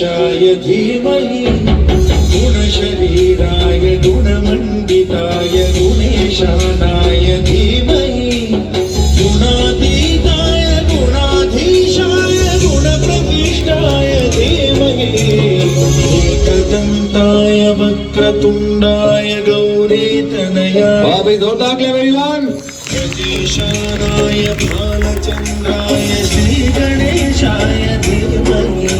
गणेशाय धीमहि गुणशरीराय गुणमण्डिताय गुणेशानाय धीमहि गुणातीताय गुणाधीशाय गुणप्रविष्टाय धीमहि एकदन्ताय वक्रतुण्डाय गौरीतनयाय गजेशानाय भालचन्द्राय श्रीगणेशाय धीमहि